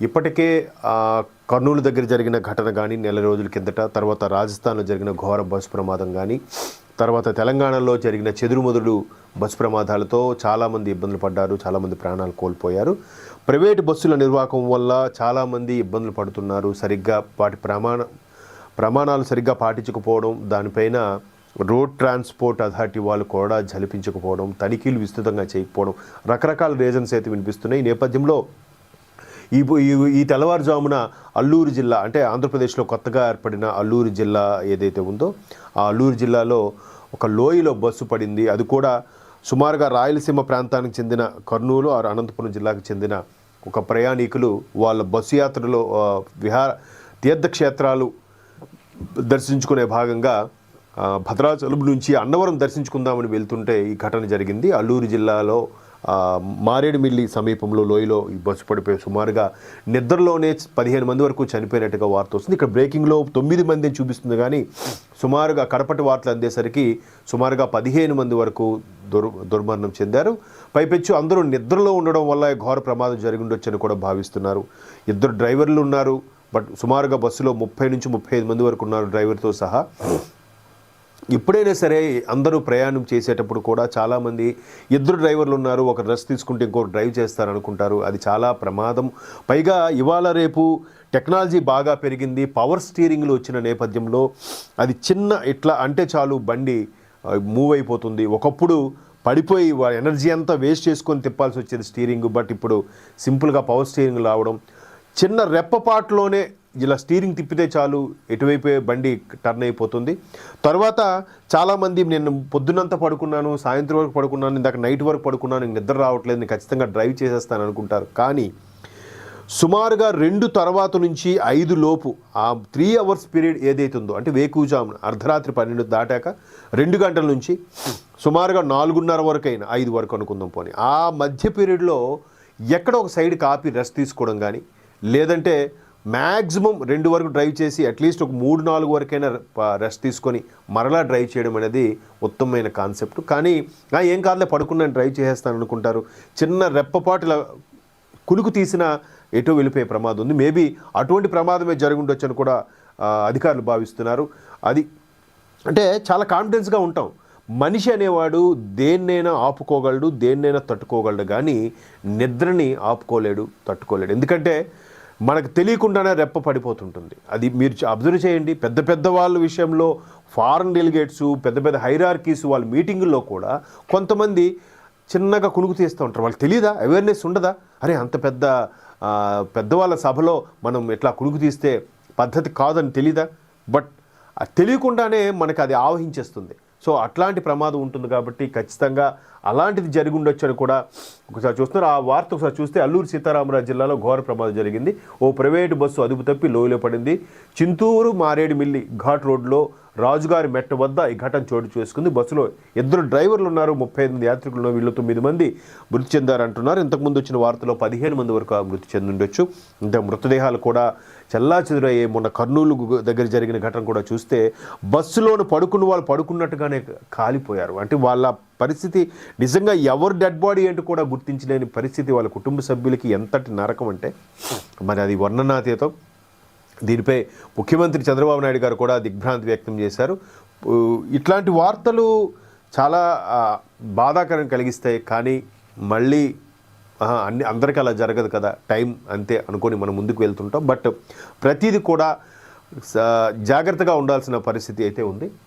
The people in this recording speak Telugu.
ఇప్పటికే కర్నూలు దగ్గర జరిగిన ఘటన కానీ నెల రోజుల కిందట, తర్వాత రాజస్థాన్లో జరిగిన ఘోర బస్సు ప్రమాదం కానీ, తర్వాత తెలంగాణలో జరిగిన చెదురుమదురు బస్సు ప్రమాదాలతో చాలామంది ఇబ్బందులు పడ్డారు, చాలామంది ప్రాణాలు కోల్పోయారు. ప్రైవేటు బస్సుల నిర్వాహకం వల్ల చాలామంది ఇబ్బందులు పడుతున్నారు. సరిగ్గా వాటి ప్రమాణాలు సరిగ్గా పాటించకపోవడం, దానిపైన రోడ్ ట్రాన్స్పోర్ట్ అథారిటీ వాళ్ళు కూడా జలిపించకపోవడం, తనిఖీలు విస్తృతంగా చేయకపోవడం, రకరకాల రీజన్స్ అయితే వినిపిస్తున్నాయి. ఈ నేపథ్యంలో ఈ తెల్లవారుజామున అల్లూరు జిల్లా, అంటే ఆంధ్రప్రదేశ్లో కొత్తగా ఏర్పడిన అల్లూరు జిల్లా ఏదైతే ఉందో ఆ అల్లూరు జిల్లాలో ఒక లోయలో బస్సు పడింది. అది కూడా సుమారుగా రాయలసీమ ప్రాంతానికి చెందిన కర్నూలు అనంతపురం జిల్లాకు చెందిన ఒక ప్రయాణికులు వాళ్ళ బస్సు యాత్రలో తీర్థక్షేత్రాలు దర్శించుకునే భాగంగా భద్రాచలం నుంచి అన్నవరం దర్శించుకుందామని వెళ్తుంటే ఈ ఘటన జరిగింది. అల్లూరు జిల్లాలో మారేడుమిల్లి సమీపంలో లోయలో ఈ బస్సు పడిపోయి సుమారుగా నిద్రలోనే 15 మంది వరకు చనిపోయినట్టుగా వార్త వస్తుంది. ఇక్కడ బ్రేకింగ్లో 9 మందిని చూపిస్తుంది, కానీ సుమారుగా కడపటి వార్తలు అందేసరికి సుమారుగా 15 మంది వరకు దుర్మరణం చెందారు. పైపెచ్చు అందరూ నిద్రలో ఉండడం వల్ల ఘోర ప్రమాదం జరిగి ఉండొచ్చని కూడా భావిస్తున్నారు. 2 డ్రైవర్లు ఉన్నారు, బట్ సుమారుగా బస్సులో 30 నుంచి 35 మంది వరకు ఉన్నారు డ్రైవర్తో సహా. ఎప్పుడైనా సరే అందరూ ప్రయాణం చేసేటప్పుడు కూడా చాలామంది 2 డ్రైవర్లు ఉన్నారు, ఒకరు రెస్ట్ తీసుకుంటే ఇంకొకరు డ్రైవ్ చేస్తారనుకుంటారు. అది చాలా ప్రమాదం. పైగా ఇవాళ రేపు టెక్నాలజీ బాగా పెరిగింది, పవర్ స్టీరింగ్లు వచ్చిన నేపథ్యంలో అది చిన్న ఇట్లా అంటే చాలు బండి మూవ్ అయిపోతుంది. ఒకప్పుడు పడిపోయి ఎనర్జీ అంతా వేస్ట్ చేసుకొని తిప్పాల్సి వచ్చేది స్టీరింగ్, బట్ ఇప్పుడు సింపుల్గా పవర్ స్టీరింగ్ రావడం, చిన్న రెప్పపాటులోనే ఇలా స్టీరింగ్ తిప్పితే చాలు ఎటువైపు బండి టర్న్ అయిపోతుంది. తర్వాత చాలామంది నేను పొద్దున్నంతా పడుకున్నాను, సాయంత్రం వరకు పడుకున్నాను, ఇందాక నైట్ వరకు పడుకున్నాను, నిద్ర రావట్లేదు, నేను ఖచ్చితంగా డ్రైవ్ చేసేస్తాను అనుకుంటారు. కానీ సుమారుగా 2 తర్వాత నుంచి 5 లోపు ఆ 3 అవర్స్ పీరియడ్ ఏదైతే ఉందో, అంటే వేకువజామున అర్ధరాత్రి 12 దాటాక 2 గంటల నుంచి సుమారుగా 4:30 వరకు అయినా 5 వరకు అనుకుందాం పోనీ, ఆ మధ్య పీరియడ్లో ఎక్కడ ఒక సైడ్ కాపీ రెస్ట్ తీసుకోవడం కానీ, లేదంటే మ్యాక్సిమం 2 వరకు డ్రైవ్ చేసి అట్లీస్ట్ ఒక 3-4 వరకైనా రెస్ట్ తీసుకొని మరలా డ్రైవ్ చేయడం అనేది ఉత్తమమైన కాన్సెప్ట్. కానీ ఏం కాదులే పడుకున్నాను డ్రైవ్ చేసేస్తాను అనుకుంటారు. చిన్న రెప్పపాటుల కులుకు తీసిన ఎటో వెళ్ళిపోయే ప్రమాదం ఉంది. మేబీ అటువంటి ప్రమాదమే జరిగి ఉండొచ్చని కూడా అధికారులు భావిస్తున్నారు. అది అంటే చాలా కాన్ఫిడెన్స్గా ఉంటాం. మనిషి అనేవాడు దేన్నైనా ఆపుకోగలడు, దేన్నైనా తట్టుకోగలడు, కానీ నిద్రని ఆపుకోలేడు, తట్టుకోలేడు. ఎందుకంటే మనకు తెలియకుండానే రెప్ప పడిపోతుంటుంది. అది మీరు అబ్జర్వ్ చేయండి. పెద్ద పెద్ద వాళ్ళ విషయంలో ఫారెన్ డెలిగేట్స్, పెద్ద పెద్ద హైరార్కీస్ వాళ్ళ మీటింగుల్లో కూడా కొంతమంది చిన్నగా కునుకు తీస్తూ ఉంటారు. వాళ్ళకి తెలియదా, అవేర్నెస్ ఉండదా, అరే అంత పెద్దవాళ్ళ సభలో మనం ఎట్లా కునుకు తీస్తే పద్ధతి కాదని తెలీదా? బట్ తెలియకుండానే మనకు అది ఆవహించేస్తుంది. సో అట్లాంటి ప్రమాదం ఉంటుంది కాబట్టి ఖచ్చితంగా అలాంటిది జరిగి ఉండొచ్చు అని కూడా ఒకసారి చూస్తున్నారు. ఆ వార్త ఒకసారి చూస్తే అల్లూరు సీతారామరాజు జిల్లాలో ఘోర ప్రమాదం జరిగింది. ఓ ప్రైవేటు బస్సు అదుపు తప్పి లోయలో పడింది. చింతూరు మారేడుమిల్లి ఘాట్ రోడ్లో రాజుగారి మెట్ట వద్ద ఈ ఘటన చోటు చేసుకుంది. బస్సులో 2 డ్రైవర్లు ఉన్నారు, 35 మంది యాత్రికులు ఉన్నారు. వీళ్ళు 9 మంది మృతి చెందారంటున్నారు. ఇంతకుముందు వచ్చిన వార్తలో 15 మంది వరకు మృతి చెంది ఉండొచ్చు. ఇంకా మృతదేహాలు కూడా చెల్లాచెదురయ్యే. మొన్న కర్నూలు దగ్గర జరిగిన ఘటన కూడా చూస్తే బస్సులోను పడుకున్న వాళ్ళు పడుకున్నట్టుగానే కాలిపోయారు. అంటే వాళ్ళ పరిస్థితి నిజంగా ఎవరు డెడ్ బాడీ ఏంటో కూడా గుర్తించలేని పరిస్థితి. వాళ్ళ కుటుంబ సభ్యులకి ఎంతటి నరకం అంటే మరి అది వర్ణనాతీతం. దీనిపై ముఖ్యమంత్రి చంద్రబాబు నాయుడు గారు కూడా దిగ్భ్రాంతి వ్యక్తం చేశారు. ఇట్లాంటి వార్తలు చాలా బాధాకరం కలిగిస్తాయి, కానీ మళ్ళీ అందరికీ అలా జరగదు కదా, టైం అంతే అనుకొని మనం ముందుకు వెళ్తుంటాం. బట్ ప్రతిదీ కూడా జాగ్రత్తగా ఉండాల్సిన పరిస్థితి అయితే ఉంది.